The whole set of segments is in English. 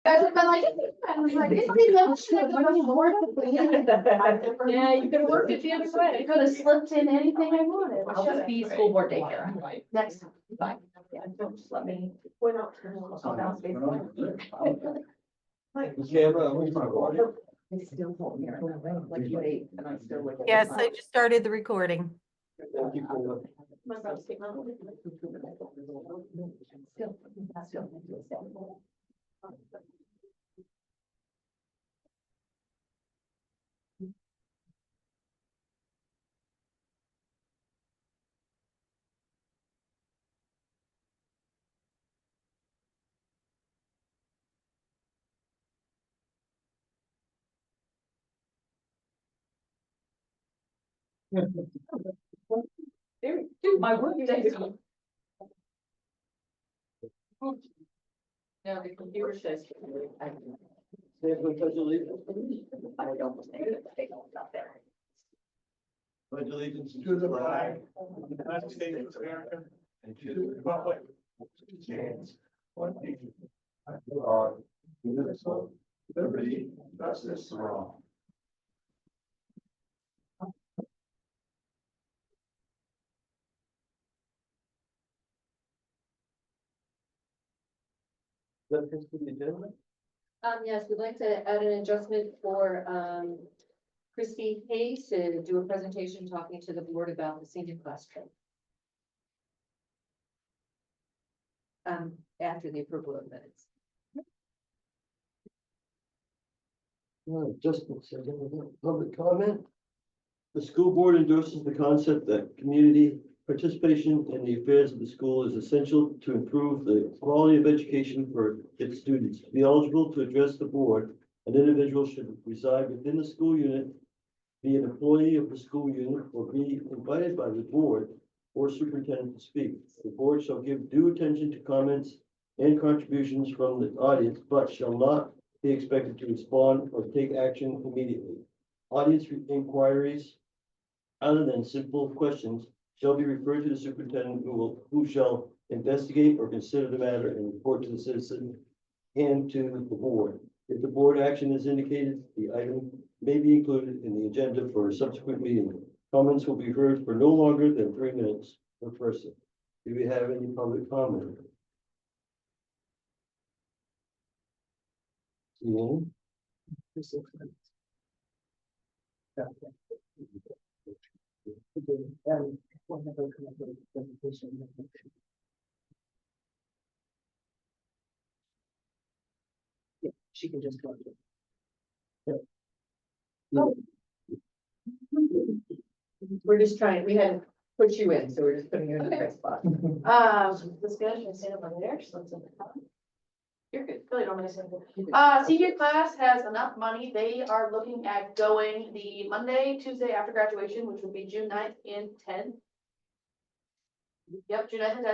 Guys have been like, I was like, it's been that much more. Yeah, you could have worked it the other way. Could have slipped in anything I wanted. I'll just be school board daycare. Next time. Fine. Yeah, don't just let me. They still hold me around, like you ate, and I still like. Yes, I just started the recording. There, dude, my work day. No, the computer says. I don't think it's not there. Pledge allegiance to the flag of the United States of America and to the republic which stands one nation under God, indivisible, liberty, justice for all. Yes, we'd like to add an adjustment for, Christy Hayes to do a presentation talking to the board about the senior class trip. After the approval of minutes. Just a second, public comment. The school board endorses the concept that community participation in the affairs of the school is essential to improve the quality of education for its students. To be eligible to address the board, an individual should reside within the school unit, be an employee of the school unit, or be invited by the board or superintendent to speak. The board shall give due attention to comments and contributions from the audience, but shall not be expected to respond or take action immediately. Audience inquiries, other than simple questions, shall be referred to the superintendent who shall investigate or consider the matter and report to the citizen and to the board. If the board action is indicated, the item may be included in the agenda for a subsequent meeting. Comments will be heard for no longer than 3 minutes per person. Do we have any public comment? Seeing? Yeah, she can just go. We're just trying, we had put you in, so we're just putting you in the right spot. This good, should I stand up over there? Just let something happen. You're good, really don't want to say anything. Senior class has enough money. They are looking at going the Monday, Tuesday after graduation, which would be June 9th and 10th. Yep, June 9th and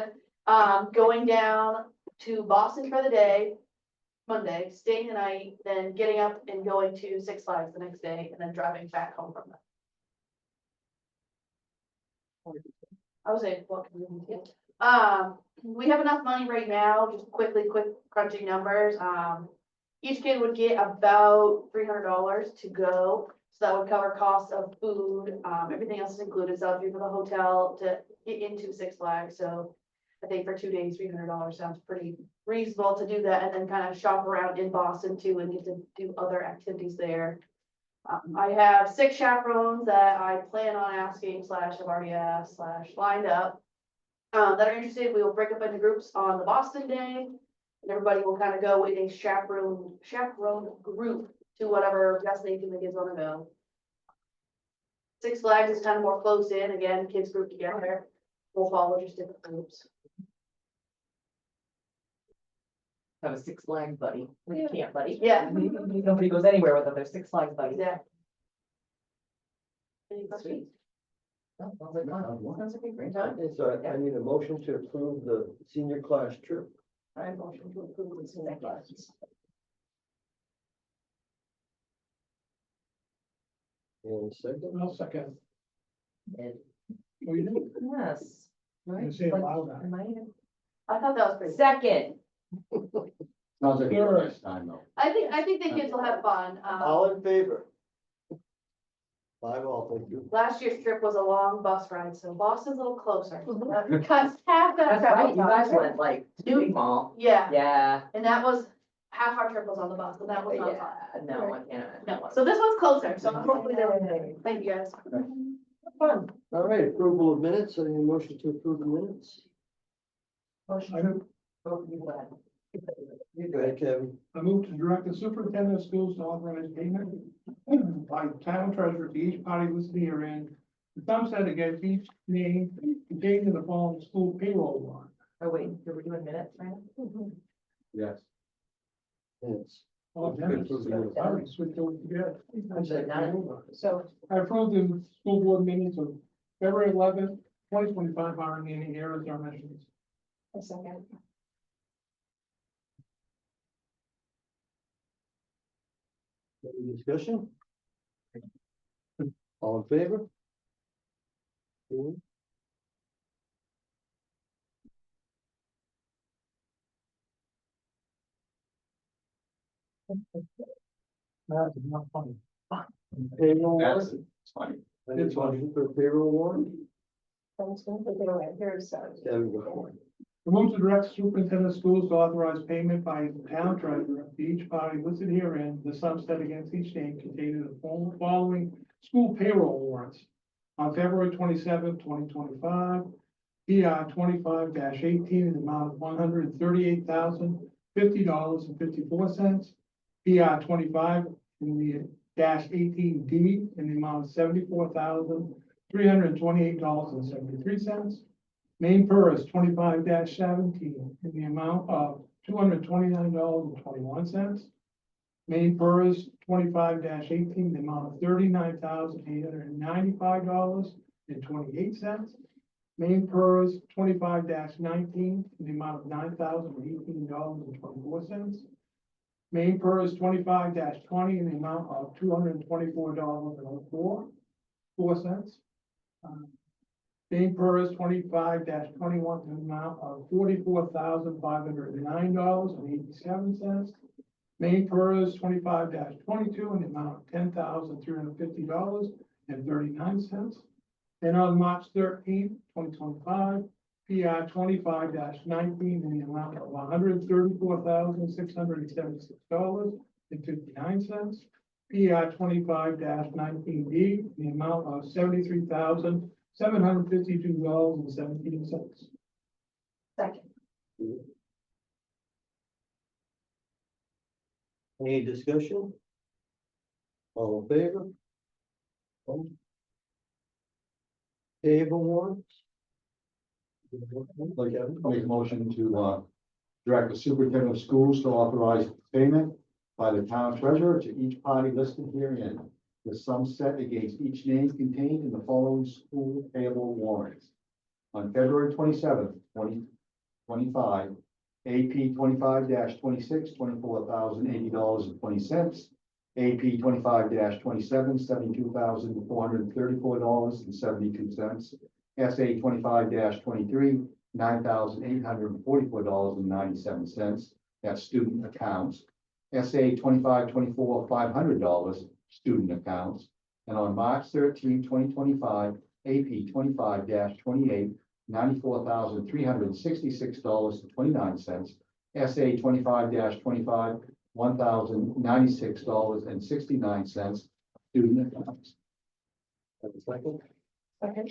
10th. Going down to Boston for the day, Monday, staying the night, then getting up and going to Six Flags the next day, and then driving back home from that. I was saying, what can we do? We have enough money right now, just quick crunching numbers. Each kid would get about $300 to go. So that would cover costs of food, everything else is included, so if you're for the hotel to get into Six Flags, so. I think for 2 days, $300 sounds pretty reasonable to do that, and then kind of shop around in Boston too, and get to do other activities there. I have 6 chaperones that I plan on asking / have already asked / lined up. That are interested. We will break up into groups on the Boston day. And everybody will kind of go in a chaperone group to whatever destination the kids want to go. Six Flags is kind of more close in, again, kids group together. We'll follow just different groups. Have a Six Flags buddy, we can't buddy. Yeah. Nobody goes anywhere without their Six Flags buddies. Yeah. Any questions? Sounds like fun. Sounds like a great time. So I need a motion to approve the senior class trip. I motion to approve the senior class. And second, I'll second. Ed. Oh, you did? Yes. Right? You say it Like, loud now. am I in? I thought that was pretty. Second. Sounds like a nice time though. I think the kids will have fun. All in favor? 5-all, thank you. Last year's trip was a long bus ride, so Boston's a little closer. That cuts half that That's right, travel you guys time. went like Newton Mall. Yeah, Yeah. and that was, half our trip was on the bus, so that was not fun. Yeah, no, I can't. No, so this one's closer, so hopefully they'll, thank you guys. Fun. All right, approval of minutes, any motion to approve the minutes? Go ahead, Kevin. I move to direct the superintendent of schools to authorize payment by town treasurer to each party listed herein. The sum set against each name contained in the following school payroll warrant. Oh, wait, are we doing minutes, right? Yes. Yes. Oh, yeah, sorry, switch over together. So, I approve the school board minutes of February 11th, 2025, barring any errors or omissions. a second. Any discussion? All in favor? That's not funny. Payroll That's, warrant, it's funny. any motion for payroll warrant? Here's, Kevin, go. I move to direct superintendent of schools to authorize payment by town treasurer to each party listed herein, the sum set against each name contained in the following school payroll warrants. On February 27th, 2025, PR 25-18 in the amount of $138,050.54. PR 25 in the -18D in the amount of $74,328.73. Main PERS 25-17 in the amount of $229.21. Main PERS 25-18 in the amount of $39,895.28. Main PERS 25-19 in the amount of $9,018.24. Main PERS 25-20 in the amount of $224.04. Main PERS 25-21 in the amount of $44,509.87. Main PERS 25-22 in the amount of $10,350.39. And on March 13th, 2025, PR 25-19 in the amount of $134,676.59. PR 25-19D in the amount of $73,752.17. second. Any discussion? All in favor? Table warrants? Like, make a motion to, direct the superintendent of schools to authorize payment by the town treasurer to each party listed herein. The sum set against each name contained in the following school payable warrants. On February 27th, 2025, AP 25-26, $24,080.20. AP 25-27, $72,434.72. SA 25-23, $9,844.97. That's student accounts. SA 25-24, $500 student accounts. And on March 13, 2025, AP 25-28, $94,366.29. SA 25-25, $1,096.69 student accounts. Have a second? Second.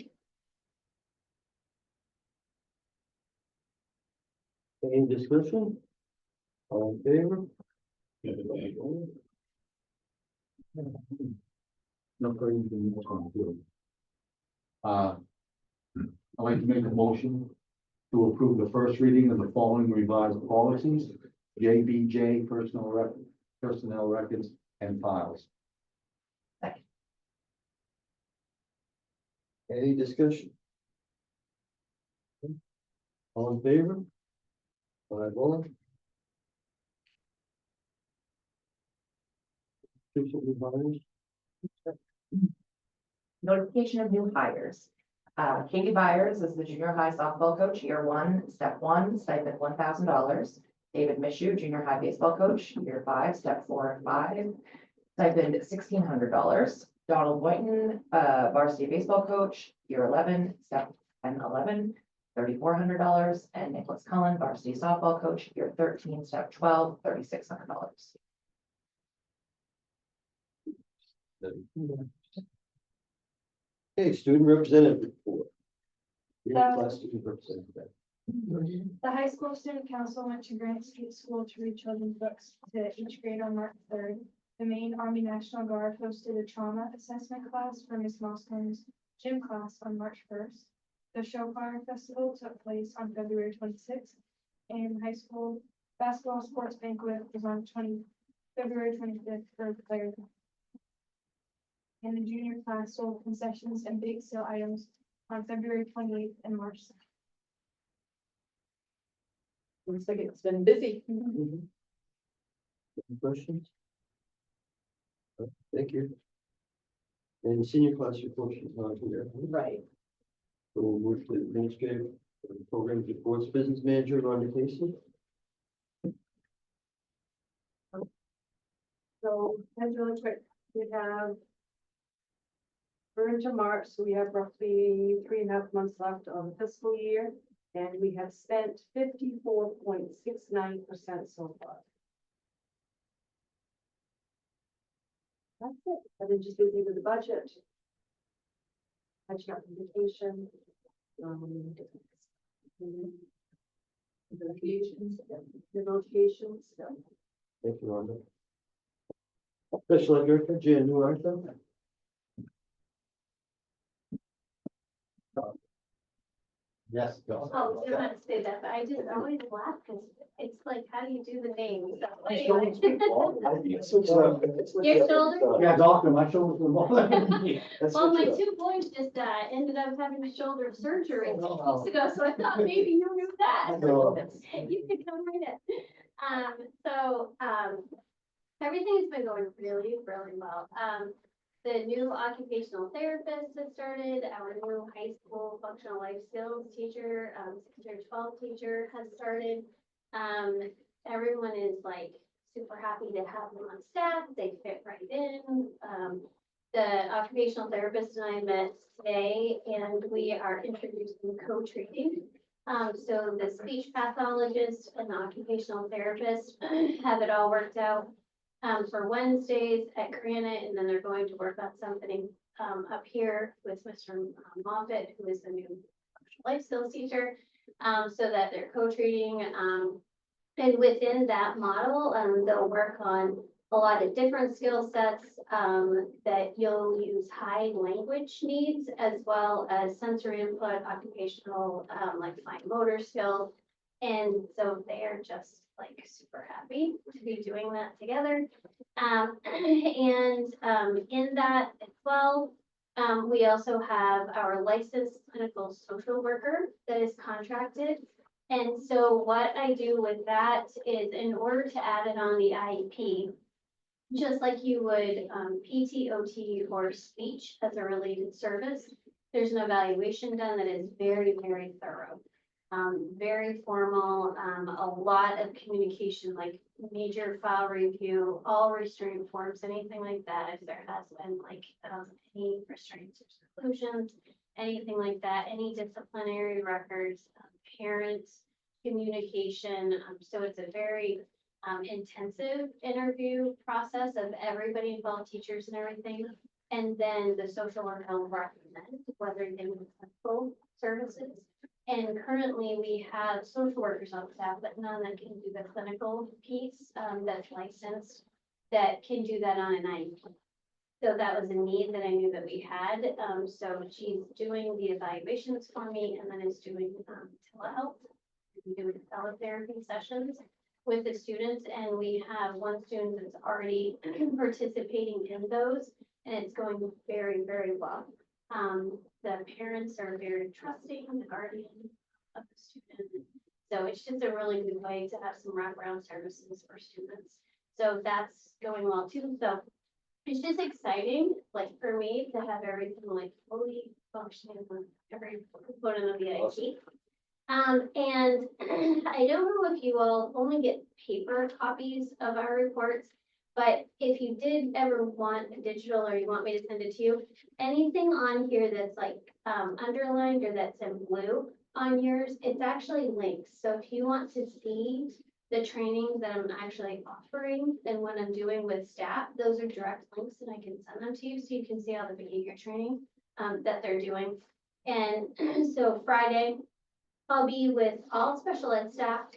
Any discussion? All in favor? No further than what's on the field. I'd like to make a motion to approve the first reading of the following revised policies, JBJ personnel records and files. Any discussion? All in favor? 5-all. Official hires. Notification of new hires. Katie Byers is the junior high softball coach, year one, step one, stipend $1,000. David Mishu, junior high baseball coach, year 5, step 4 and 5. Stipend $1,600. Donald Boynton, varsity baseball coach, year 11, step 10, 11, $3,400. And Nicholas Cullen, varsity softball coach, year 13, step 12, $3,600. Okay, student representative report. Your class student representative. The high school student council went to Granite Street School to read children's books to each grade on March 3rd. The Maine Army National Guard hosted a trauma assessment class for Miss Moscone's gym class on March 1st. The Show Choir Festival took place on February 26th, and high school basketball sports banquet was on February 25th for the players. And the junior class sold concessions and bake sale items on February 28th and March 2nd. Looks like it's been busy. Any questions? Thank you. And senior class report is not here. Right. So we'll move to administrative programs reports, business manager, Rhonda Casey. So, that's really quick, we have. We're into March, so we have roughly 3.5 months left of the fiscal year, and we have spent 54.69% so far. That's it, I've been just busy with the budget. Catching up on vacation. Negotiations. Thank you, Rhonda. Special Ed Director, Jan Newmartha. Yes, go. Oh, you want to say that, but I just always laugh because it's like, how do you do the name? So Your shoulder? Yeah, doctor, my shoulders were more. Well, my 2 boys just ended up having shoulder surgery 6 weeks ago, so I thought maybe you knew that. You could come right in. Everything's been going really, really well. The new occupational therapist has started, our new high school functional life skills teacher, 6-12 teacher has started. Everyone is like super happy to have them on staff, they fit right in. The occupational therapist and I met today and we are introducing co-treating. So the speech pathologist and the occupational therapist have it all worked out. For Wednesdays at Granite, and then they're going to work on something up here with Mr. Moffitt, who is the new life skills teacher, so that they're co-treating. And within that model, they'll work on a lot of different skill sets that you'll use high language needs as well as sensory input, occupational, like fine motor skills. And so they're just like super happy to be doing that together. In that as well, we also have our licensed clinical social worker that is contracted. And so what I do with that is in order to add it on the IEP, just like you would PT, OT, or speech as a related service, there's an evaluation done that is very, very thorough. Very formal, a lot of communication, like major file review, all restraint forms, anything like that. If there has been like any restraints or exclusions, anything like that, any disciplinary records, parents, communication. So it's a very intensive interview process of everybody involved, teachers and everything. And then the social worker will recommend whether they would full services. And currently we have social workers on staff, but none that can do the clinical piece that's licensed that can do that on an IEP. So that was a need that I knew that we had. So she's doing the evaluations for me and then is doing telehealth, doing teletherapy sessions with the students. And we have one student that's already participating in those and it's going very, very well. The parents are very trusting, the guardian of the student. So it's just a really good way to have some wraparound services for students. So that's going well too. So it's just exciting, like for me, to have everything like fully functioning with every component of the IEP. And I don't know if you all only get paper copies of our reports, but if you did ever want a digital or you want me to send it to you, anything on here that's like underlined or that's in blue on yours, it's actually links. So if you want to see the trainings that I'm actually offering and what I'm doing with staff, those are direct links and I can send them to you so you can see all the behavior training that they're doing. And so Friday, I'll be with all special ed staff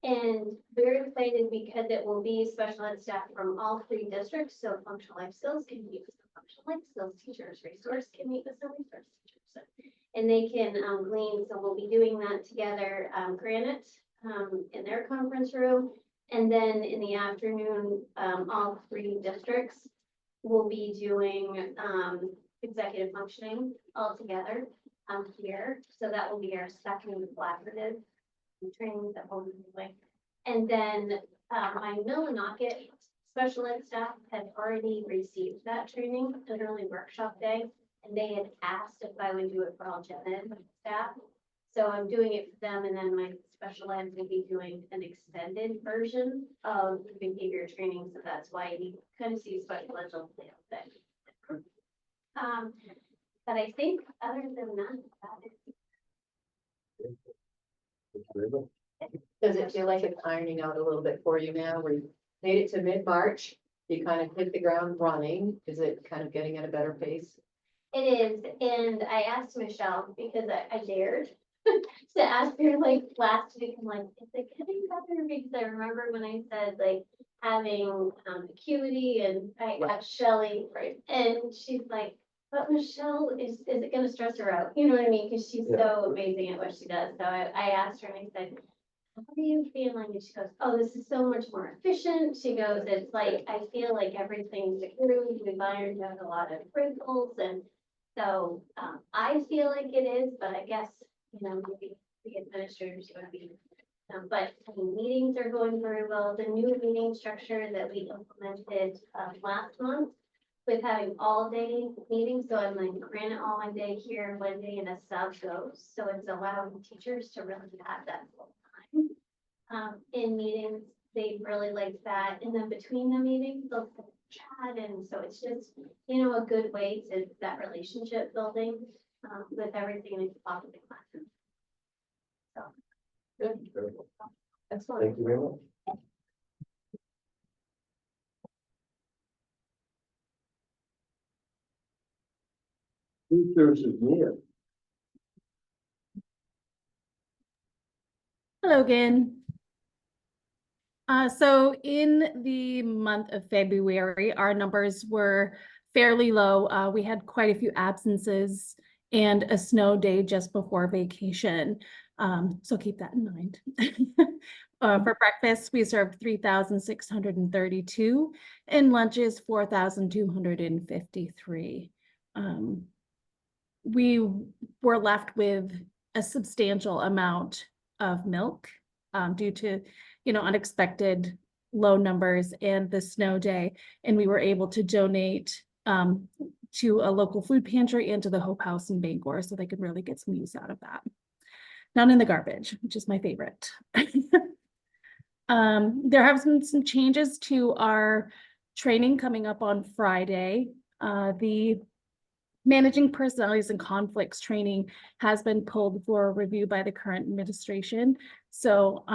and very excited because it will be special ed staff from all 3 districts. So functional life skills can meet with some functional life skills teachers, resource can meet with some resource teachers. And they can glean, so we'll be doing that together, Granite in their conference room. And then in the afternoon, all 3 districts will be doing executive functioning all together here. So that will be our second collaborative training that we'll be doing. And then my Millinocket special ed staff had already received that training, an early workshop day, and they had asked if I would do it for all gen ed staff. So I'm doing it for them, and then my special ed will be doing an extended version of the behavior training. So that's why you kind of see special ed on the thing. But I think other than that, Does it feel like it's ironing out a little bit for you now? We made it to mid-March. You kind of hit the ground running. Is it kind of getting at a better pace? it is, and I asked Michelle because I dared to ask her like last week, I'm like, is it getting better? Because I remember when I said like having acuity and I asked Shelley, Right. and she's like, but Michelle, is it gonna stress her out? You know what I mean? Because she's so amazing at what she does. So I asked her and I said, how are you feeling? And she goes, oh, this is so much more efficient. She goes, it's like, I feel like everything's improved. We've ironed out a lot of wrinkles. And so I feel like it is, but I guess, you know, maybe the administrators would be. But I mean, meetings are going very well. The new meeting structure that we implemented last month with having all day meetings. So I'm like Granite all one day here, one day and a sub goes. So it's allowing teachers to really have that full time in meetings. They really like that. And then between the meetings, they'll chat. And so it's just, you know, a good way to that relationship building with everything in the classroom. So. Good. Excellent. Thank you very much. Food services, Mia. Hello again. So in the month of February, our numbers were fairly low. We had quite a few absences and a snow day just before vacation. So keep that in mind. For breakfast, we served 3,632 and lunches 4,253. We were left with a substantial amount of milk due to, you know, unexpected low numbers and the snow day. And we were able to donate to a local food pantry and to the Hope House in Bangor so they could really get some use out of that. Not in the garbage, which is my favorite. There have been some changes to our training coming up on Friday. The Managing Personalities and Conflicts training has been pulled for review by the current administration. So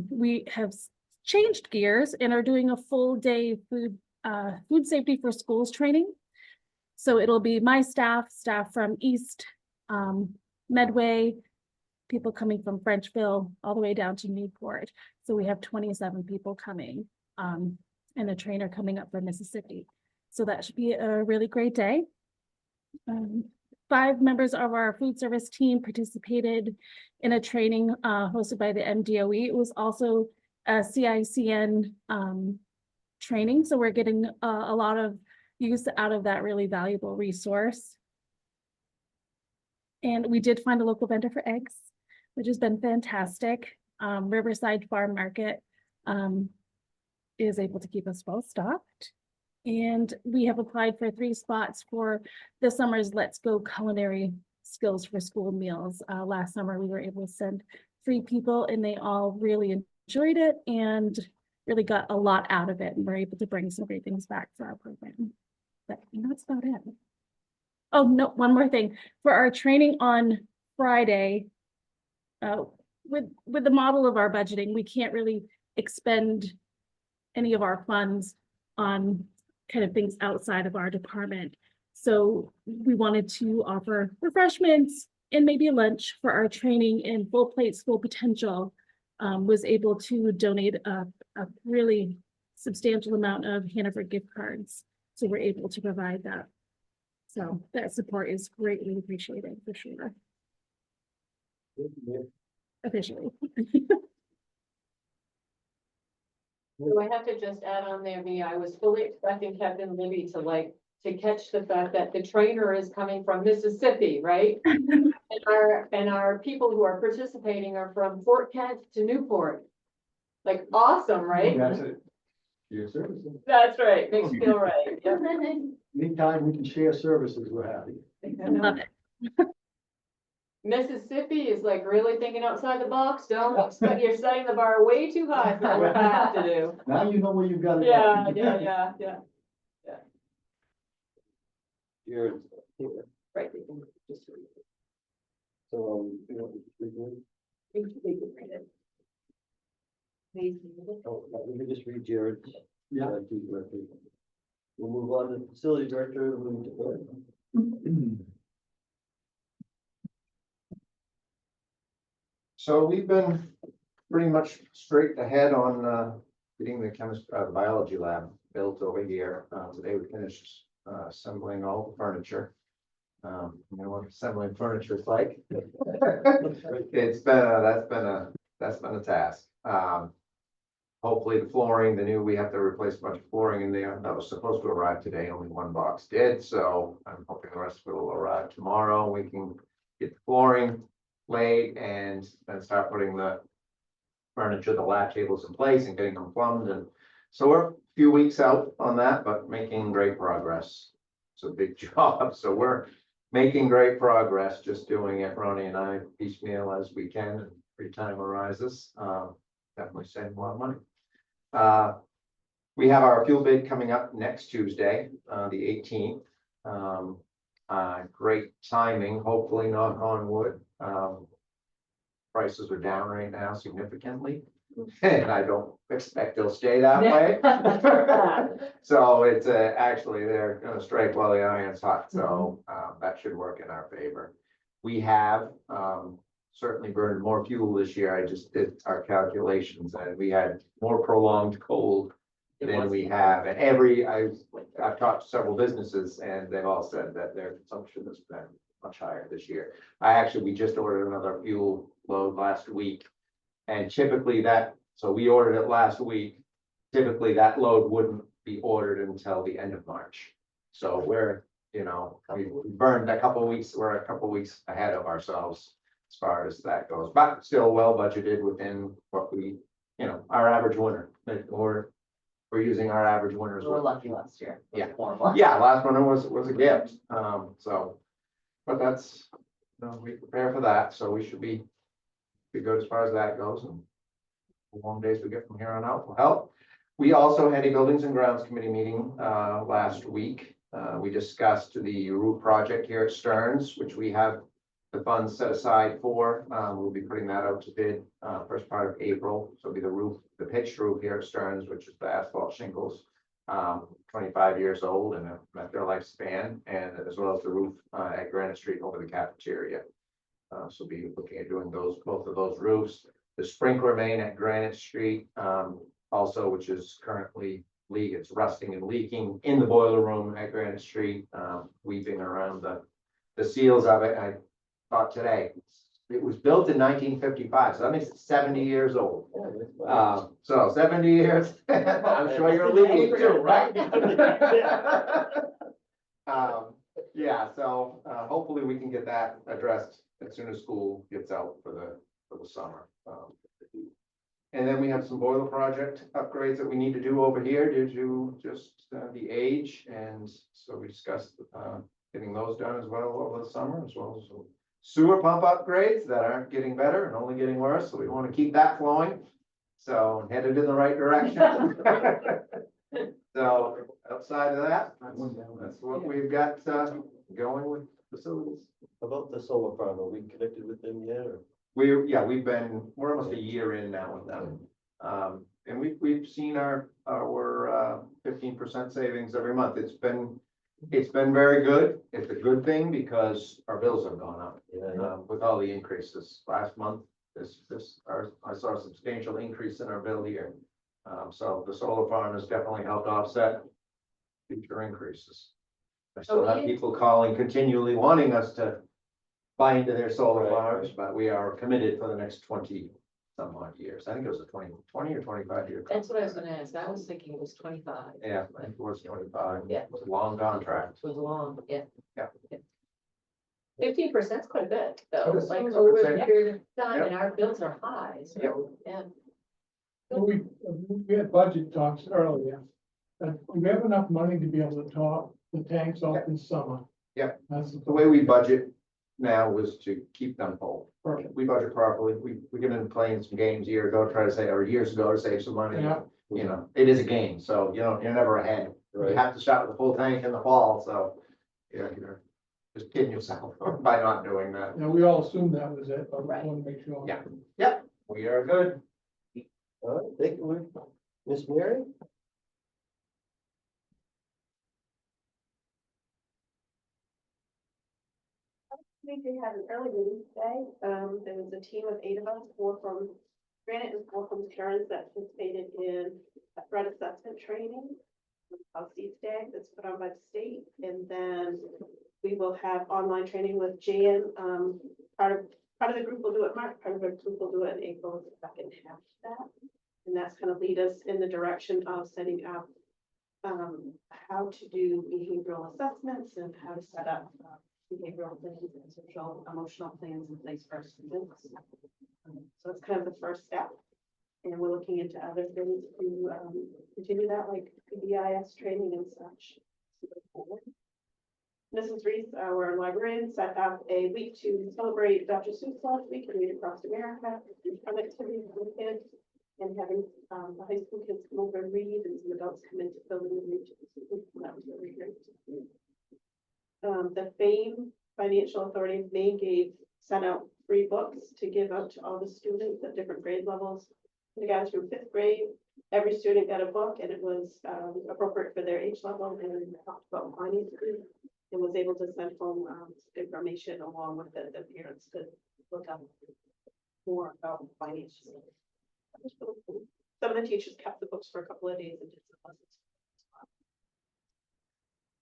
we have changed gears and are doing a full day food safety for schools training. So it'll be my staff from East, Medway, people coming from Frenchville, all the way down to Newport. So we have 27 people coming and a trainer coming up from Mississippi. So that should be a really great day. 5 members of our food service team participated in a training hosted by the MDOE. It was also a CICN training. So we're getting a lot of use out of that really valuable resource. And we did find a local vendor for eggs, which has been fantastic. Riverside Farm Market is able to keep us well stocked. And we have applied for 3 spots for the summer's Let's Go Culinary Skills for School Meals. Last summer, we were able to send 3 people and they all really enjoyed it and really got a lot out of it and were able to bring some great things back for our program. But that's about it. Oh, no, one more thing. For our training on Friday, with the model of our budgeting, we can't really expend any of our funds on kind of things outside of our department. So we wanted to offer refreshments and maybe a lunch for our training in Full Plate School Potential. Was able to donate a really substantial amount of Hannaford gift cards. So we're able to provide that. So that support is greatly appreciated for sure. Officially. So I have to just add on there, I was fully expecting Captain Libby to catch the fact that the trainer is coming from Mississippi, right? And our people who are participating are from Fort Kent to Newport. Like, awesome, right? That's it. Your services. That's right, makes me feel right. Yep. Anytime we can share services, we're happy. Love it. Mississippi is like really thinking outside the box. Don't expect, you're setting the bar way too high for what I have to do. Now you know where you've got to go. Yeah. Jared, Right. they can just read it. so, you know, we can- They can read it. oh, let me just read Jared's. Yeah. Two directly. We'll move on to facility director. So we've been pretty much straight ahead on getting the biology lab built over here. Today we finished assembling all the furniture. You know what assembling furniture is like. It's been that's been a task. Hopefully the flooring, we have to replace a bunch of flooring in there. That was supposed to arrive today, only one box did, so I'm hoping the rest of it will arrive tomorrow. We can get the flooring laid and then start putting the furniture, the lab tables in place and getting them plumbed. And so we're a few weeks out on that, but making great progress. It's a big job, so we're making great progress, just doing it, Ronnie and I, piecemeal as we can, and free time arises. Definitely saving a lot of money. We have our fuel bid coming up next Tuesday, the 18th. Great timing, hopefully, knock on wood. Prices are down right now significantly, and I don't expect they'll stay that way. So it's actually, they're gonna strike while the iron's hot, so that should work in our favor. We have certainly burned more fuel this year. I just did our calculations, and we had more prolonged cold than we have. And I've talked to several businesses, and they've all said that their consumption has been much higher this year. We just ordered another fuel load last week. And typically so we ordered it last week. Typically that load wouldn't be ordered until the end of March. So we're, we burned a couple of weeks, we're a couple of weeks ahead of ourselves as far as that goes, but still well budgeted within what our average winter. We're using our average winters. We were lucky last year. It was Yeah. horrible. Yeah, last winter was a gift. But that's, we prepare for that, so we should be good as far as that goes, and the long days we get from here on out will help. We also had a Buildings and Grounds Committee meeting last week. We discussed the roof project here at Stearns, which we have the funds set aside for. We'll be putting that out to bid first part of April. So it'll be the pitched roof here at Stearns, which is the asphalt shingles, 25 years old and have met their lifespan, and as well as the roof at Granite Street over the cafeteria. So we'll be looking at doing both of those roofs. The sprinkler main at Granite Street, also, which is currently it's rusting and leaking in the boiler room at Granite Street, weeping around the seals of it. I thought today, it was built in 1955, so that makes it 70 years old. So 70 years, I'm sure you're leaking too, right? Yeah, so hopefully we can get that addressed as soon as school gets out for the summer. And then we have some boiler project upgrades that we need to do over here due to just the age, and so we discussed getting those done as well over the summer, as well as sewer pump upgrades that aren't getting better and only getting worse, so we want to keep that flowing. So headed in the right direction. So outside of that, that's what we've got, going with facilities. About the solar farm, are we connected with them yet, or? We're almost a year in now with them. And we've seen our 15% savings every month. It's been very good. It's a good thing because our bills have gone up. Yeah. With all the increases last month, I saw a substantial increase in our bill here. So the solar farm has definitely helped offset future increases. I still have people calling continually wanting us to buy into their solar Right, farms, but we are committed for the next 20 some odd years. I think it was a 20 or 25 year. That's what I was gonna ask. I was thinking it was 25. Yeah, I think it was 25. Yeah. It was a long contract. It was long, yeah. Yeah. 15% is quite a bit, though, It is. like It's over a a period of time, Yep. and our bills are high, Yep. so, yeah. We had budget talks earlier. Do we have enough money to be able to top the tanks off this summer? Yeah. That's The way we budget now was to keep them full. perfect. We budget properly. We get into playing some games a year ago, try to say, or years ago to save some money. Yeah. You know, it is a game, so you're never ahead. You Right. have to start with a full tank in the fall, so. Yeah, you're just kidding yourself by not doing that. Now, we all assumed that was it, but we Right. want to make sure. Yeah. We are good. All right, thank you, Miss Mary? We did have an early meeting today. There was a team of 8 of us, 4 from Granite and 4 from Stearns that participated in a threat assessment training. Called Seeds Day that's put on by the state. And then we will have online training with Jan. Part of the group will do it March, part of the group will do it in April, the second half of that. And that's gonna lead us in the direction of setting up how to do behavioral assessments and how to set up behavioral plans and social emotional plans in place for our students. So it's kind of the first step. And we're looking into other things to continue that, like PBIS training and such. Mrs. Reese, our librarian, set up a week to celebrate Dr. Seuss last week and read across America, fun activities for the kids, and having the high school kids come over and read, and some adults come into the building and read. That was really great. The FAME Financial Authority of Maine sent out free books to give out to all the students at different grade levels. The guys from 5th grade, every student got a book, and it was appropriate for their age level, and talked about finances, and was able to send home information along with the parents to look up more about finances. Some of the teachers kept the books for a couple of days and did some lessons.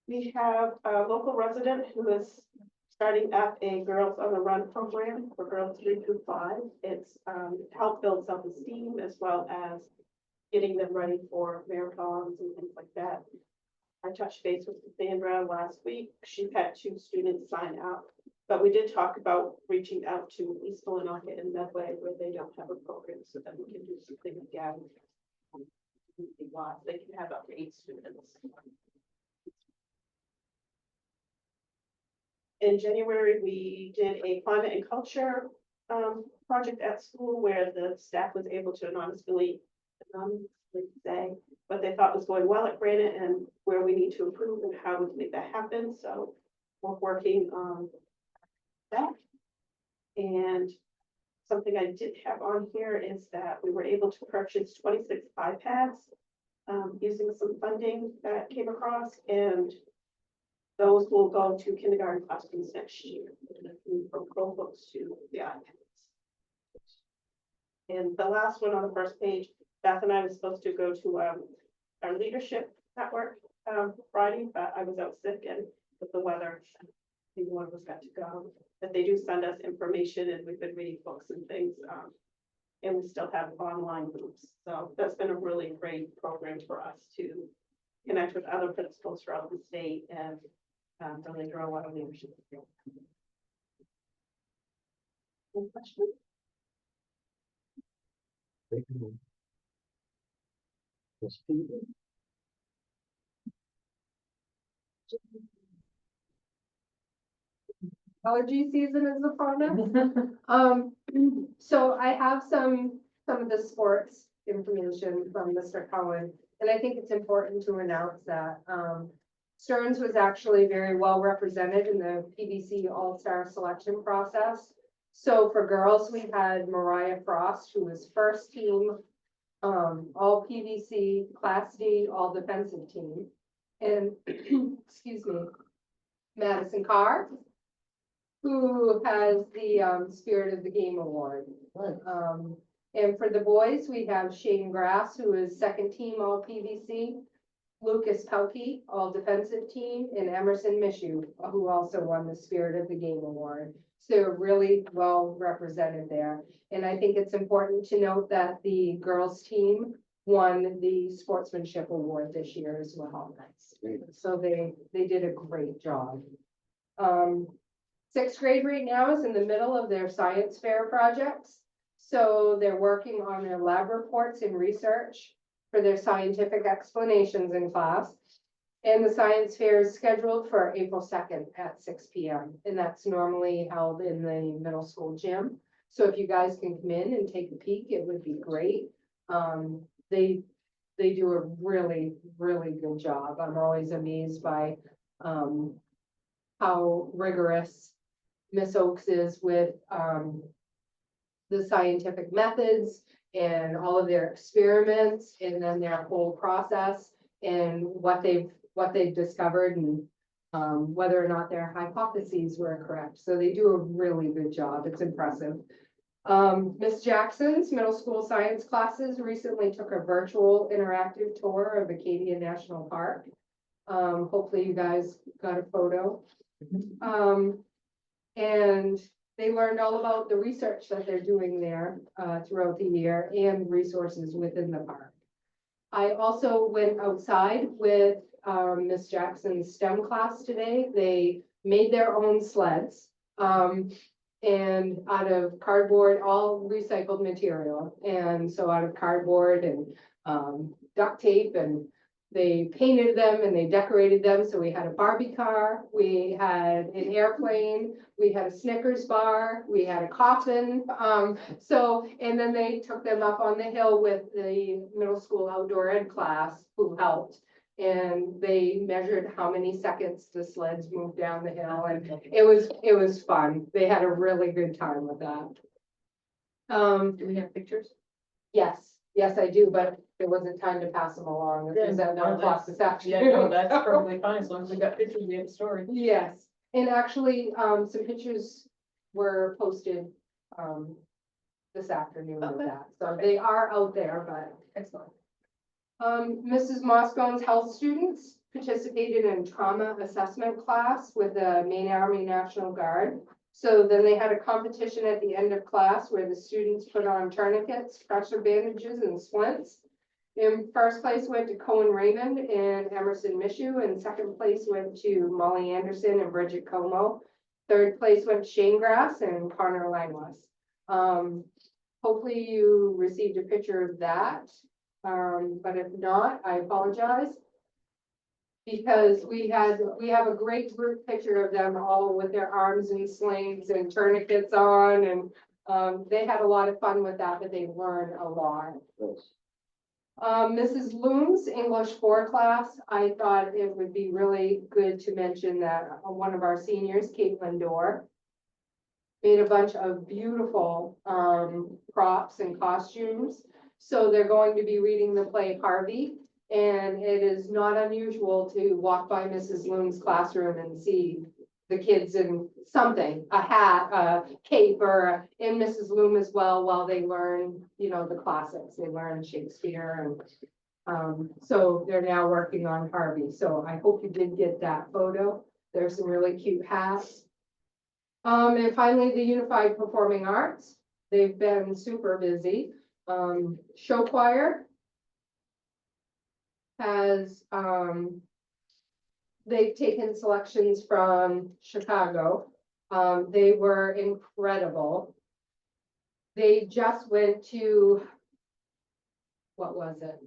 We have a local resident who is starting up a Girls on the Run program for girls 3 through 5. It's help build self-esteem as well as getting them ready for marathons and things like that. I touched base with Cassandra last week. She's had 2 students sign up, but we did talk about reaching out to East Millinocket and Medway where they don't have a program, so that we can do something again. They can have up to 8 students. In January, we did a climate and culture project at school where the staff was able to anonymously say what they thought was going well at Granite and where we need to improve and how we can make that happen. So we're working on that. And something I did have on here is that we were able to purchase 26 iPads using some funding that came across, and those will go to kindergarten classrooms next year. We're gonna move from Chromebooks to the iPads. And the last one on the first page, Beth and I was supposed to go to our leadership network Friday, but I was out sick, and with the weather, neither one of us got to go. But they do send us information, and we've been reading books and things. And we still have online groups. So that's been a really great program for us to connect with other principals throughout the state and really grow our leadership. Any questions? Thank you. Yes, please. allergy season is upon us. So I have some of the sports information from Mr. Cohen, and I think it's important to announce that, Stearns was actually very well represented in the PBC All-Star selection process. So for girls, we had Mariah Frost, who was first team, all PVC, Class D, all defensive team. And, excuse me, Madison Carr, who has the Spirit of the Game Award. And for the boys, we have Shane Grass, who is second team all PVC, Lucas Pelkey, all defensive team, and Emerson Mishu, who also won the Spirit of the Game Award. So they're really well represented there. And I think it's important to note that the girls' team won the Sportsmanship Award this year as well. So they did a great job. Sixth grade right now is in the middle of their science fair projects. So they're working on their lab reports and research for their scientific explanations in class. And the science fair is scheduled for April 2nd at 6 p.m. And that's normally held in the middle school gym. So if you guys can come in and take a peek, it would be great. They do a really, really good job. I'm always amazed by how rigorous Miss Oakes is with the scientific methods and all of their experiments, and then their whole process and what they've discovered, and whether or not their hypotheses were correct. So they do a really good job. It's impressive. Miss Jackson's middle school science classes recently took a virtual interactive tour of Acadia National Park. Hopefully you guys got a photo. And they learned all about the research that they're doing there throughout the year and resources within the park. I also went outside with Miss Jackson's STEM class today. They made their own sleds and out of cardboard, all recycled material. And so out of cardboard and duct tape, and they painted them and they decorated them. So we had a Barbie car, we had an airplane, we had a Snickers bar, we had a coffin. And then they took them up on the hill with the middle school outdoor ed class who helped. And they measured how many seconds the sleds moved down the hill, and it was fun. They had a really good time with that. Do we have pictures? Yes, I do, but there wasn't time to pass them along. This was at 1 o'clock this afternoon. Yeah, no, that's perfectly fine, as long as we got pictures, we have a story. Yes, and actually, some pictures were posted, this afternoon of Okay. that. So they are out there, but. Excellent. Mrs. Moscone's health students participated in trauma assessment class with the Maine Army National Guard. So then they had a competition at the end of class where the students put on tourniquets, pressure bandages, and splints. In first place went to Cohen Raymond and Emerson Mishu, and second place went to Molly Anderson and Bridget Como. Third place went to Shane Grass and Connor Langlis. Hopefully you received a picture of that. But if not, I apologize. Because we have a great group picture of them all with their arms in slings and tourniquets on, and they had a lot of fun with that, but they learned a lot. Mrs. Loom's English 4 class, I thought it would be really good to mention that one of our seniors, Caitlin Dorr, made a bunch of beautiful props and costumes. So they're going to be reading the play Harvey, and it is not unusual to walk by Mrs. Loom's classroom and see the kids in something, a hat, a cape, or in Mrs. Loom as well, while they learn, the classics. They learn Shakespeare, and so they're now working on Harvey. So I hope you did get that photo. There's some really cute hats. And finally, the Unified Performing Arts. They've been super busy. Show choir has, they've taken selections from Chicago. They were incredible. They just went to, what was it?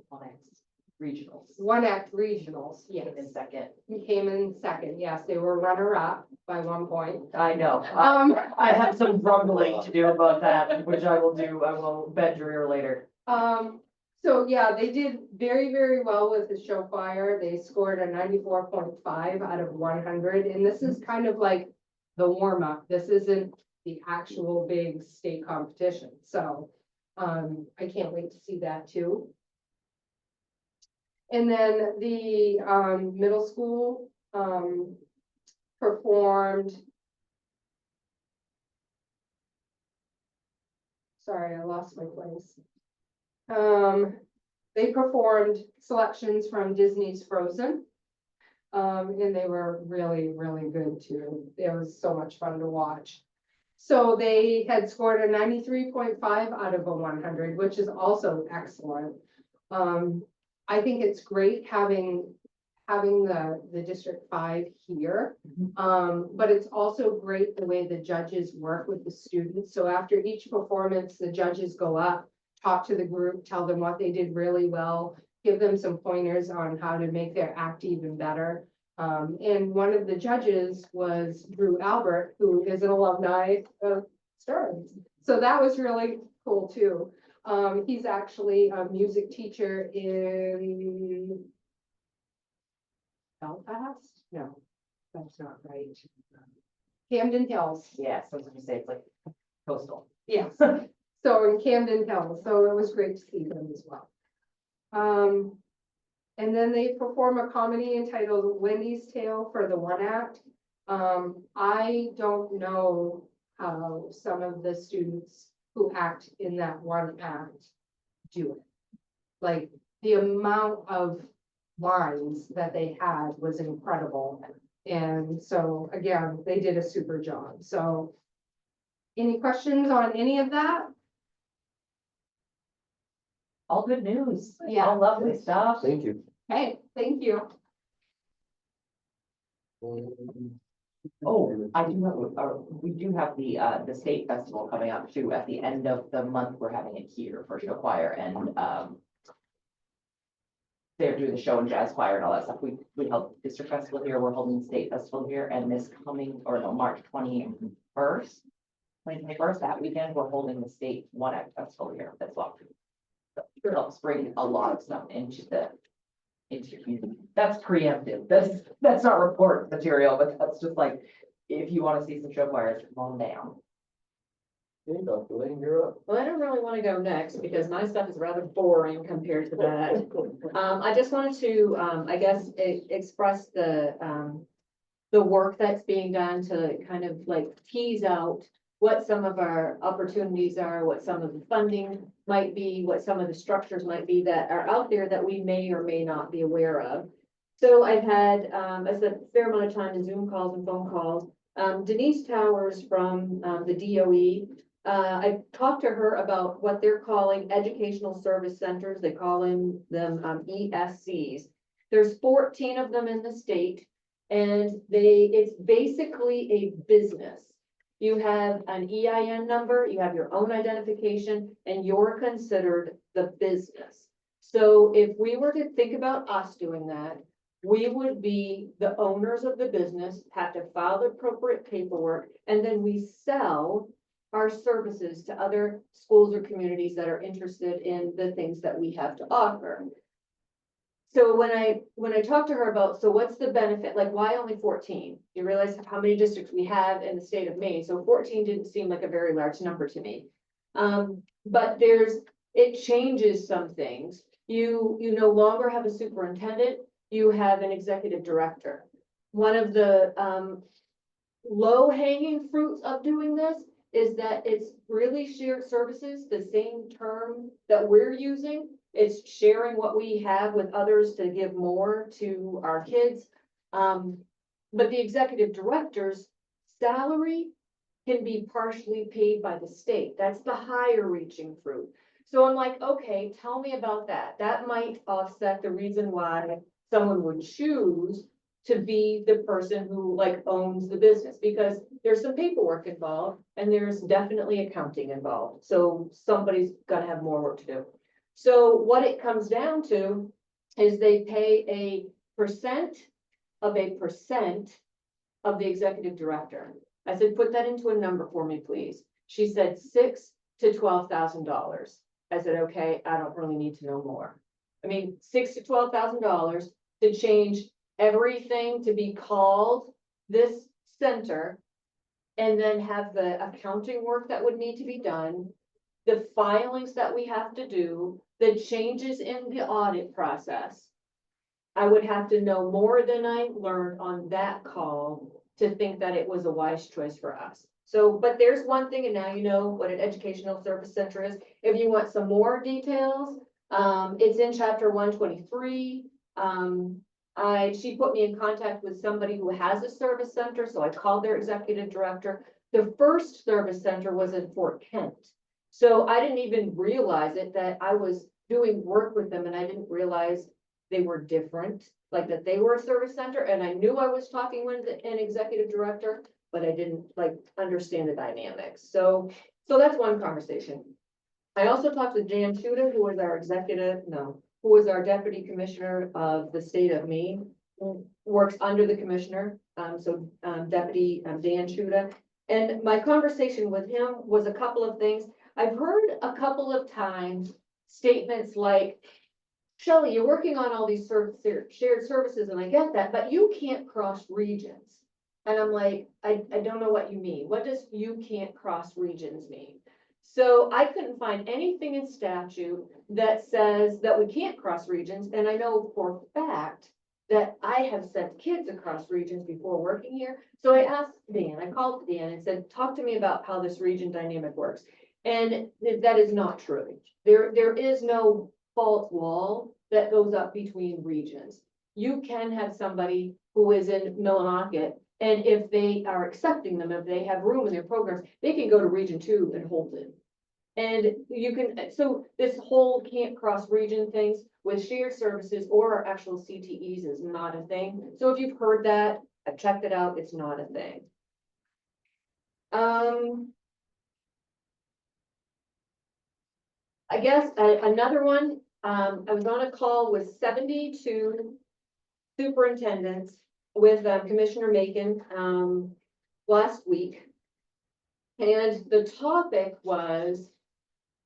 Regionals. One Act Regionals, yes. Came in second. He came in second, yes, they were runner-up by 1 point. I know. I have some grumbling to do about that, which I will do. I will bend your ear later. So yeah, they did very, very well with the show choir. They scored a 94.5 out of 100, and this is kind of like the warm-up. This isn't the actual big state competition, so I can't wait to see that too. And then the middle school performed. Sorry, I lost my place. They performed selections from Disney's Frozen. And they were really, really good too. It was so much fun to watch. So they had scored a 93.5 out of a 100, which is also excellent. I think it's great having the District 5 here. But it's also great the way the judges work with the students. So after each performance, the judges go up, talk to the group, tell them what they did really well, give them some pointers on how to make their act even better. And one of the judges was Drew Albert, who is an alumni of Stearns. So that was really cool too. He's actually a music teacher in Belfast? No, that's not right. Camden Hills. Yes, I was gonna say it's like coastal. Yes, so in Camden Hills, so it was great to see them as well. And then they perform a comedy entitled Wendy's Tale for the One Act. I don't know how some of the students who act in that one act do it. Like the amount of lines that they had was incredible. And so again, they did a super job. So any questions on any of that? All good news. Yeah. All lovely stuff. Thank you. Hey, thank you. Oh, I do have, we do have the state festival coming up too. At the end of the month, we're having it here for show choir and, they're doing the show and jazz choir and all that stuff. We held district festival here, we're holding the state festival here, and this coming, or no, March 21st, that weekend, we're holding the state One Act Festival here as well. So it helps bring a lot of stuff into your community. That's preemptive. That's not report material, but that's just like, if you want to see some show choirs, come on down. Hey, Dr. Lane, you're up. Well, I don't really want to go next because my stuff is rather boring compared to that. I just wanted to, I guess, express the work that's being done to kind of like tease out what some of our opportunities are, what some of the funding might be, what some of the structures might be that are out there that we may or may not be aware of. So I've had, I spent a fair amount of time in Zoom calls and phone calls. Denise Towers from the DOE, I talked to her about what they're calling educational service centers. They call them ESCs. There's 14 of them in the state, and it's basically a business. You have an EIN number, you have your own identification, and you're considered the business. So if we were to think about us doing that, we would be the owners of the business, have to file the appropriate paperwork, and then we sell our services to other schools or communities that are interested in the things that we have to offer. So when I talked to her about, so what's the benefit, like why only 14? You realize how many districts we have in the state of Maine, so 14 didn't seem like a very large number to me. But it changes some things. You no longer have a superintendent, you have an executive director. One of the low-hanging fruits of doing this is that it's really shared services, the same term that we're using. It's sharing what we have with others to give more to our kids. But the executive director's salary can be partially paid by the state. That's the higher reaching fruit. So I'm like, okay, tell me about that. That might offset the reason why someone would choose to be the person who like owns the business, because there's some paperwork involved and there's definitely accounting involved. So somebody's gonna have more work to do. So what it comes down to is they pay a percent of the executive director. I said, put that into a number for me, please. She said $6,000 to $12,000. I said, okay, I don't really need to know more. I mean, $6,000 to $12,000 to change everything to be called this center. And then have the accounting work that would need to be done, the filings that we have to do, the changes in the audit process. I would have to know more than I learned on that call to think that it was a wise choice for us. So, but there's one thing, and now you know what an educational service center is. If you want some more details, it's in chapter 123. She put me in contact with somebody who has a service center, so I called their executive director. The first service center was in Fort Kent. So I didn't even realize it, that I was doing work with them and I didn't realize they were different, like that they were a service center, and I knew I was talking with an executive director, but I didn't like understand the dynamics. So that's one conversation. I also talked with Dan Shuda, who was who was our deputy commissioner of the state of Maine, who works under the commissioner, Deputy Dan Shuda. And my conversation with him was a couple of things. I've heard a couple of times statements like, Shelley, you're working on all these shared services, and I get that, but you can't cross regions. And I'm like, I don't know what you mean. What does you can't cross regions mean? So I couldn't find anything in statute that says that we can't cross regions, and I know for a fact that I have sent kids across regions before working here. So I asked Dan, I called Dan and said, talk to me about how this region dynamic works. And that is not true. There is no fault wall that goes up between regions. You can have somebody who is in Millinocket, and if they are accepting them, if they have room in their programs, they can go to Region 2 and hold it. And you can, so this whole can't cross region things with shared services or our actual CTEs is not a thing. So if you've heard that, I've checked it out, it's not a thing. I guess another one, I was on a call with 72 superintendents with Commissioner Macon last week. And the topic was,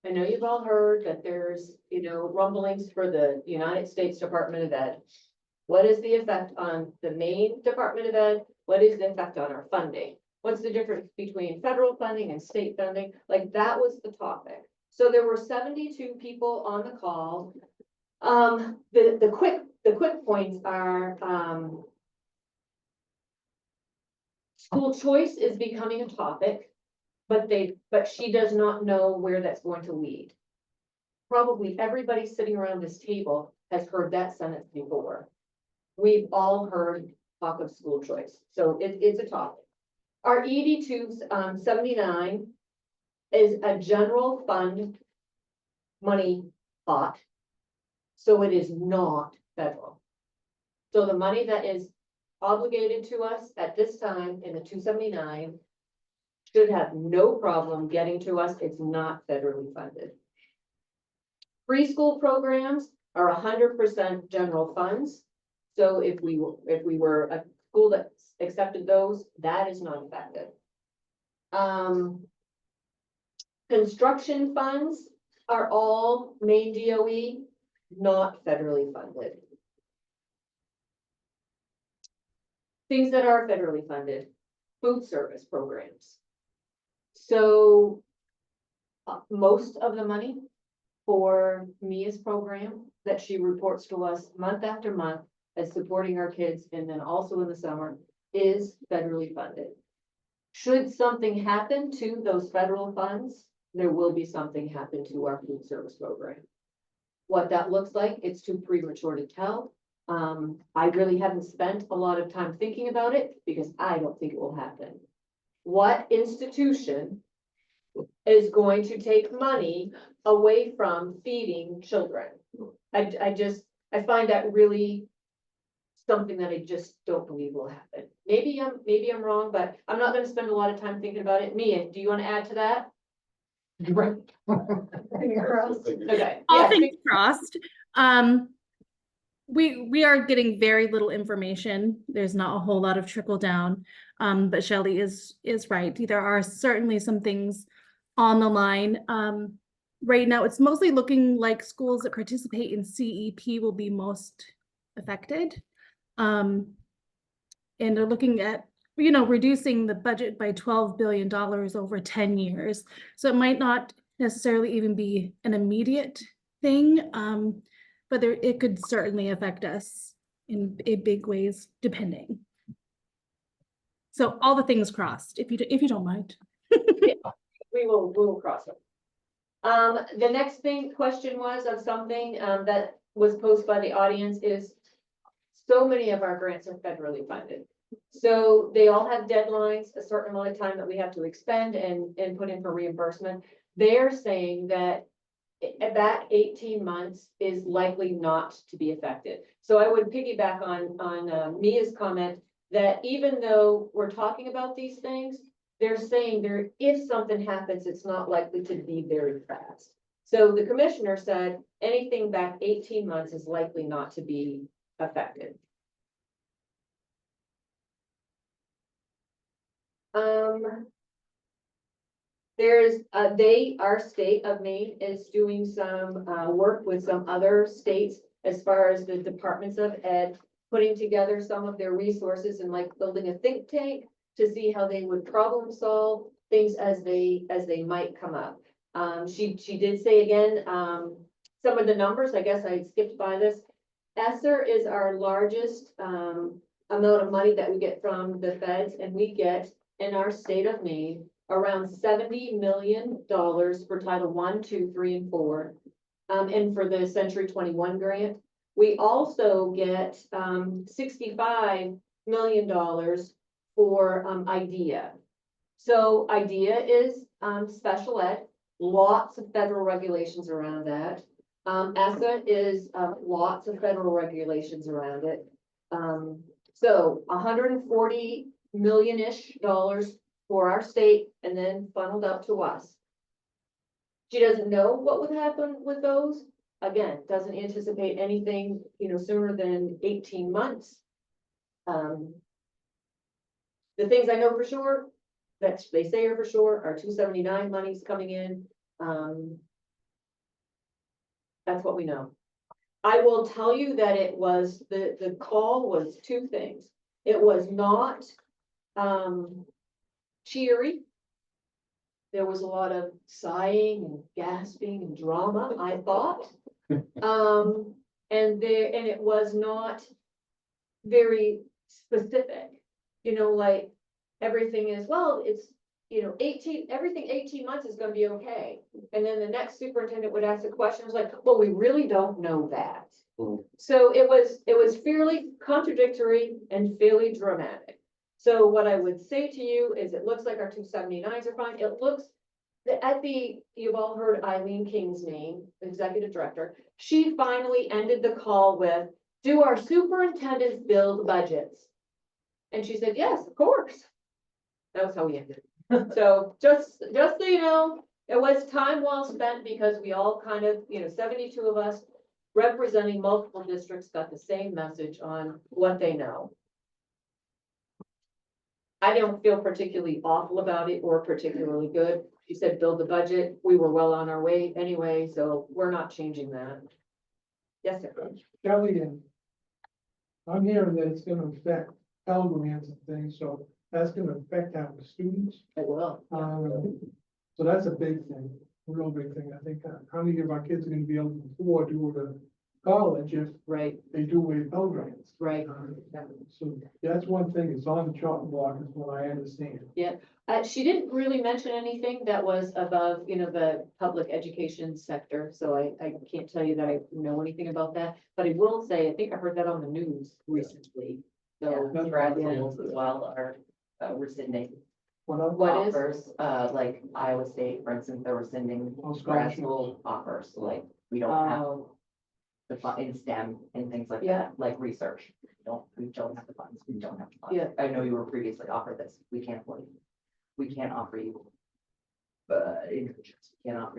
I know you've all heard that there's, rumblings for the United States Department of Ed. What is the effect on the Maine Department of Ed? What is the effect on our funding? What's the difference between federal funding and state funding? Like, that was the topic. So there were 72 people on the call. The quick points are, school choice is becoming a topic, but she does not know where that's going to lead. Probably everybody sitting around this table has heard that sentence before. We've all heard talk of school choice, so it's a topic. Our ED 279 is a general fund money pot, so it is not federal. So the money that is obligated to us at this time in the 279 should have no problem getting to us. It's not federally funded. Preschool programs are 100% general funds. So if we were a school that accepted those, that is not affected. Construction funds are all Maine DOE, not federally funded. Things that are federally funded, food service programs. So most of the money for Mia's program that she reports to us month after month as supporting our kids, and then also in the summer, is federally funded. Should something happen to those federal funds, there will be something happen to our food service program. What that looks like, it's too premature to tell. I really haven't spent a lot of time thinking about it because I don't think it will happen. What institution is going to take money away from feeding children? I find that really something that I just don't believe will happen. Maybe I'm wrong, but I'm not gonna spend a lot of time thinking about it. Mia, do you want to add to that? Okay. All Yeah, things crossed. we are getting very little information. There's not a whole lot of trickle down. But Shelley is right. There are certainly some things on the line. Right now, it's mostly looking like schools that participate in CEP will be most affected. And they're looking at, reducing the budget by $12 billion over 10 years. So it might not necessarily even be an immediate thing, but it could certainly affect us in big ways, depending. So all the things crossed, if you don't mind. We will cross it. The next question was of something, that was posed by the audience is, so many of our grants are federally funded. So they all have deadlines, a certain amount of time that we have to expend and put in for reimbursement. They're saying that that 18 months is likely not to be affected. So I would piggyback on Mia's comment that even though we're talking about these things, they're saying if something happens, it's not likely to be very fast. So the commissioner said anything back 18 months is likely not to be affected. Our state of Maine is doing some work with some other states as far as the departments of ed, putting together some of their resources and like building a think tank to see how they would problem solve things as they might come up. She did say again, some of the numbers, I guess I skipped by this. ESSER is our largest amount of money that we get from the feds, and we get in our state of Maine around $70 million for Title I, II, III, and IV. And for the Century 21 grant, we also get $65 million for IDEA. So IDEA is special ed, lots of federal regulations around that. ESSA is lots of federal regulations around it. So $140 million-ish for our state and then funneled up to us. She doesn't know what would happen with those. Again, doesn't anticipate anything, sooner than 18 months. The things I know for sure, that they say are for sure, are 279 monies coming in. That's what we know. I will tell you that it was, the call was two things. It was not cheery. There was a lot of sighing and gasping and drama, I thought. And it was not very specific, like everything is, well, it's, everything 18 months is gonna be okay. And then the next superintendent would ask the question, was like, well, we really don't know that. So it was fairly contradictory and fairly dramatic. So what I would say to you is it looks like our 279s are fine. It looks you've all heard Eileen King's name, executive director. She finally ended the call with, do our superintendents build budgets? And she said, yes, of course. That was how we ended. So just so you know, it was time well spent because we all kind of, 72 of us representing multiple districts got the same message on what they know. I don't feel particularly awful about it or particularly good. She said, build the budget. We were well on our way anyway, so we're not changing that. Yes, sir. Kelly, and I'm hearing that it's gonna affect Pell Grants and things, so that's gonna affect our students. It will. So that's a big thing, a real big thing. I think, how many of our kids are gonna be able to afford to go to college if Right, they do away with Pell Grants? right. So that's one thing, it's on the chopping block is what I understand. She didn't really mention anything that was above, the public education sector, so I can't tell you that I know anything about that. But I will say, I think I heard that on the news recently. So, Yeah, grad schools as well are rescinding What offers, like Iowa State, for instance, they're rescinding grad scholarships? school offers, like we don't have oh, the fund in STEM and things like Yeah. that, like research. We don't have the funds, we don't have the funds. Yeah. I know you were previously offered this, we can't afford it. We can't offer you internships, cannot,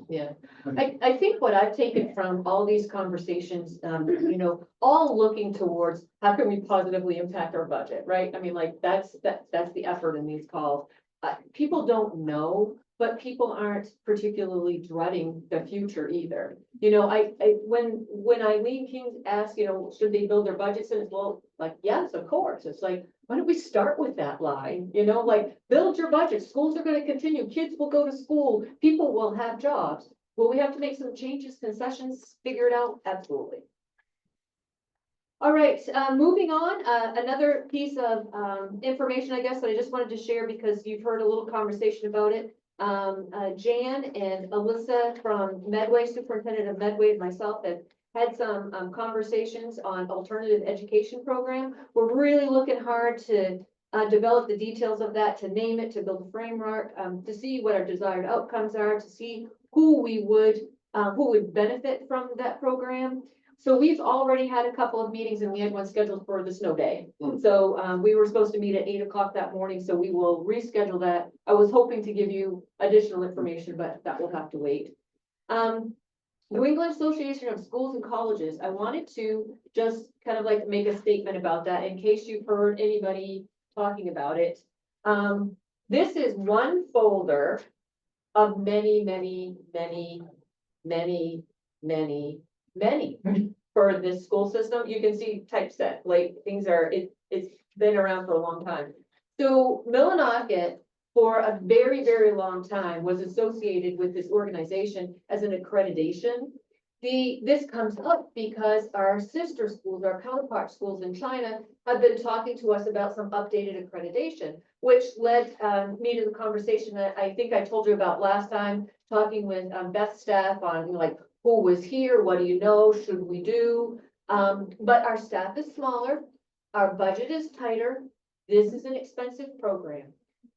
Yeah, I think what I've taken from all these conversations, all looking towards how can we positively impact our budget, right? I mean, like, that's the effort in these calls. People don't know, but people aren't particularly dreading the future either. When Eileen King asked, should they build their budgets, and it's, well, like, yes, of course. It's like, why don't we start with that line? Like, build your budget. Schools are gonna continue. Kids will go to school. People will have jobs. Will we have to make some changes, concessions, figure it out? Absolutely. All right, moving on, another piece of information, I guess, that I just wanted to share because you've heard a little conversation about it. Jan and Alyssa from Medway, Superintendent of Medway, and myself have had some conversations on alternative education program. We're really looking hard to develop the details of that, to name it, to build a framework, to see what our desired outcomes are, to see who would benefit from that program. So we've already had a couple of meetings and we had one scheduled for the snow day. So we were supposed to meet at 8 o'clock that morning, so we will reschedule that. I was hoping to give you additional information, but that will have to wait. New England Association of Schools and Colleges, I wanted to just kind of like make a statement about that in case you've heard anybody talking about it. This is one folder of many for this school system. You can see typeset, like things are, it's been around for a long time. So Millinocket for a very, very long time was associated with this organization as an accreditation. This comes up because our sister schools, our counterpart schools in China have been talking to us about some updated accreditation, which led me to the conversation that I think I told you about last time, talking with Beth's staff on like, who was here, what do you know, should we do? But our staff is smaller, our budget is tighter, this is an expensive program.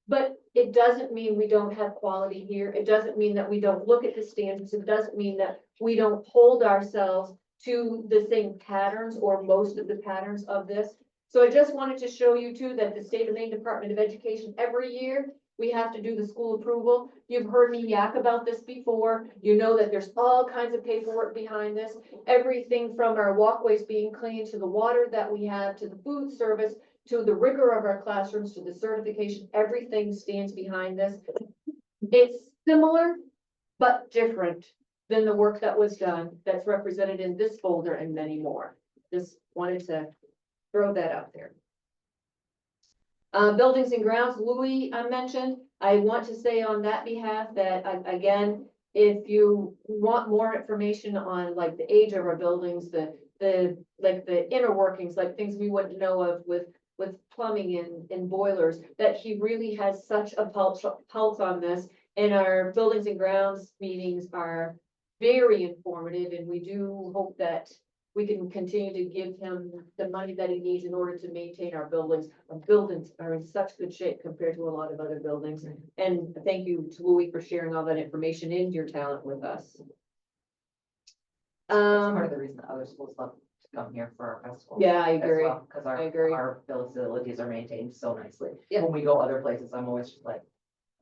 But it doesn't mean we don't have quality here. It doesn't mean that we don't look at the standards. It doesn't mean that we don't hold ourselves to the same patterns or most of the patterns of this. So I just wanted to show you too that the State of Maine Department of Education, every year, we have to do the school approval. You've heard me yak about this before. You know that there's all kinds of paperwork behind this. Everything from our walkways being clean to the water that we have, to the food service, to the rigor of our classrooms, to the certification, everything stands behind this. It's similar, but different than the work that was done that's represented in this folder and many more. Just wanted to throw that out there. Buildings and grounds, Louis mentioned. I want to say on that behalf that, again, if you want more information on like the age of our buildings, the inner workings, like things we wouldn't know of with plumbing and boilers, that he really has such a pulse on this. And our buildings and grounds meetings are very informative, and we do hope that we can continue to give him the money that he needs in order to maintain our buildings. Our buildings are in such good shape compared to a lot of other buildings. And thank you to Louis for sharing all that information and your talent with us. Part of the reason that other schools love to come here for our festival. Yeah, I agree. Because I agree. our facilities are maintained so nicely. Yeah. When we go other places, I'm always just like,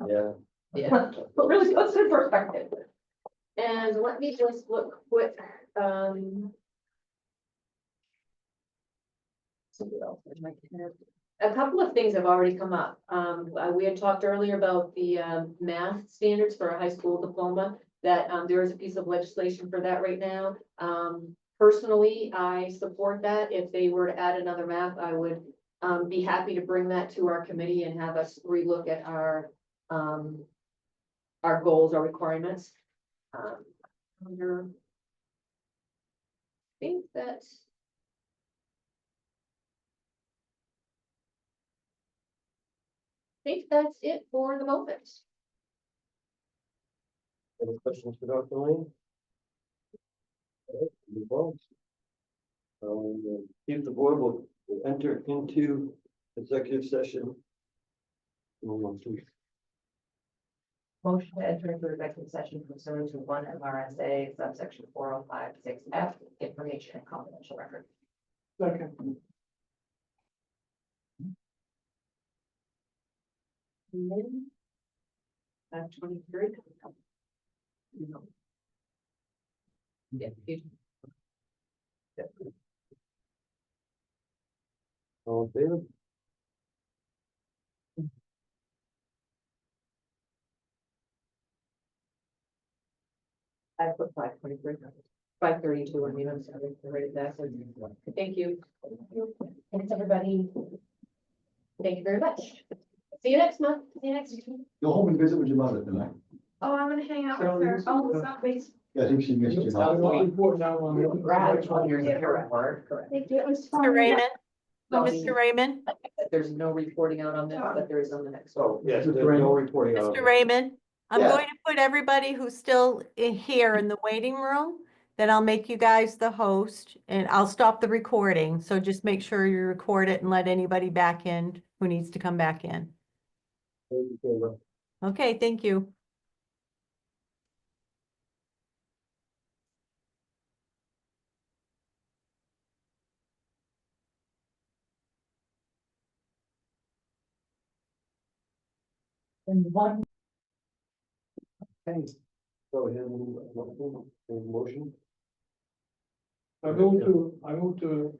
Yeah. Yeah, but really puts it in perspective. and let me just look quick, a couple of things have already come up. We had talked earlier about the math standards for a high school diploma, that there is a piece of legislation for that right now. Personally, I support that. If they were to add another math, I would be happy to bring that to our committee and have us relook at our goals, our requirements. Under, I think that's. I think that's it for the moment. Any questions for Dr. Lane? Okay, move on. If the board will enter into executive session. Motion to enter into executive session pursuant to 1 MRSA subsection 4056F, information and confidential record. Second. At 23. Yeah. All in favor? I put 5:23, 5:32, I mean, I'm sorry, I read it backwards. Thank you. Thanks, everybody. Thank you very much. See you next month. See you next week. Go home and visit with your mother tonight. Oh, I'm gonna hang out with her. Oh, it's not based. I think she missed you. Report now on the. Congrats on your year at work. Thank you. It was fun. Mr. Raymond, No, Mr. Raymond, There's no reporting out on this, but there is on the next one. Oh, yes, there's no reporting out. Mr. Raymond, I'm Yeah. going to put everybody who's still here in the waiting room. Then I'll make you guys the host and I'll stop the recording. So just make sure you record it and let anybody back in who needs to come back in. Okay, thank you. Okay. Go ahead and motion. I move to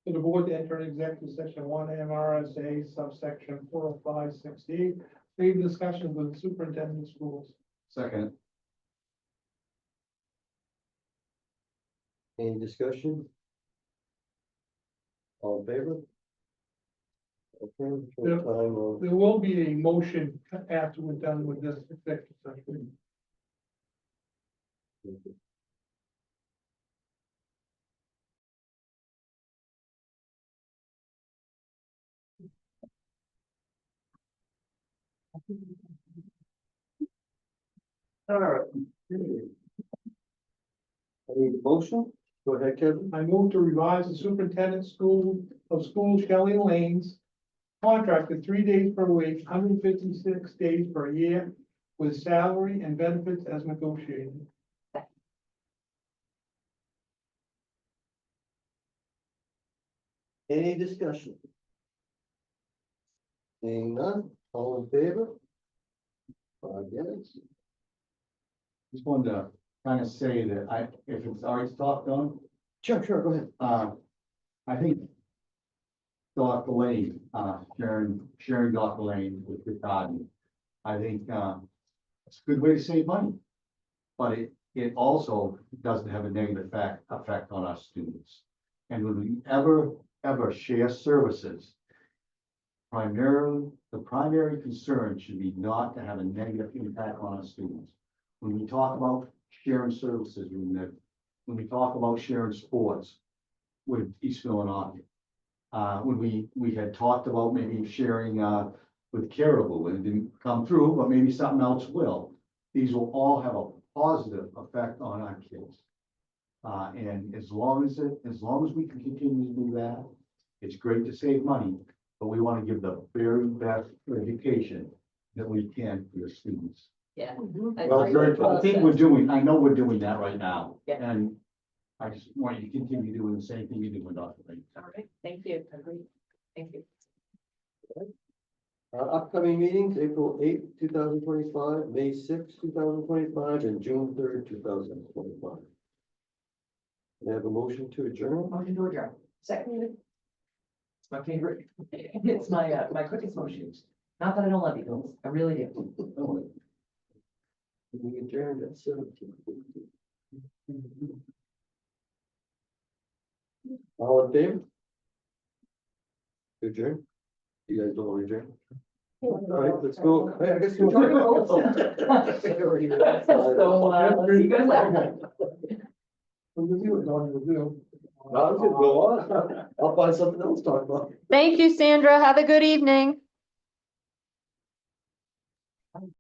the board to enter an executive session 1 MRSA subsection 405-6D. Leave discussions with the superintendent of schools. Second. Any discussion? All in favor? Okay, for Yeah. time of. There will be a motion after we're done with this executive session. All right. Any motion? Go ahead, Kevin. I move to revise the superintendent of school Shelley Lane's contract to 3 days per week, 156 days per year, with salary and benefits as negotiated. Any discussion? Seeing none, all in favor? Yes. Just wanted to kind of say that if it's already talked on, Sure, go ahead. I think Dr. Lane, sharing Dr. Lane with Ricardo, I think, it's a good way to save money. But it also doesn't have a negative effect on our students. And when we ever share services, the primary concern should be not to have a negative impact on our students. When we talk about sharing services, when we talk about sharing sports with East Millinocket, when we had talked about maybe sharing with Caribou, and it didn't come through, but maybe something else will. These will all have a positive effect on our kids. And as long as we can continue to do that, it's great to save money, but we want to give the very best education that we can for the students. Yeah. Well, I know we're doing that right now. Yeah. And I just want you to continue doing the same thing you do with Dr. Lane. All right, thank you, agree, thank you. Upcoming meetings, April 8th, 2025, May 6th, 2025, and June 3rd, 2025. May I have a motion to adjourn? Motion to adjourn. Second. It's my favorite. It's my quickest motion. Not that I don't love you, girls. I really do. We adjourned at 17. All in favor? To adjourn? You guys don't want to adjourn? All right, let's go. Hey, I guess we'll- You guys later. We'll do what Donnie will do. I was gonna go on. I'll find something else to talk about. Thank you, Sandra. Have a good evening.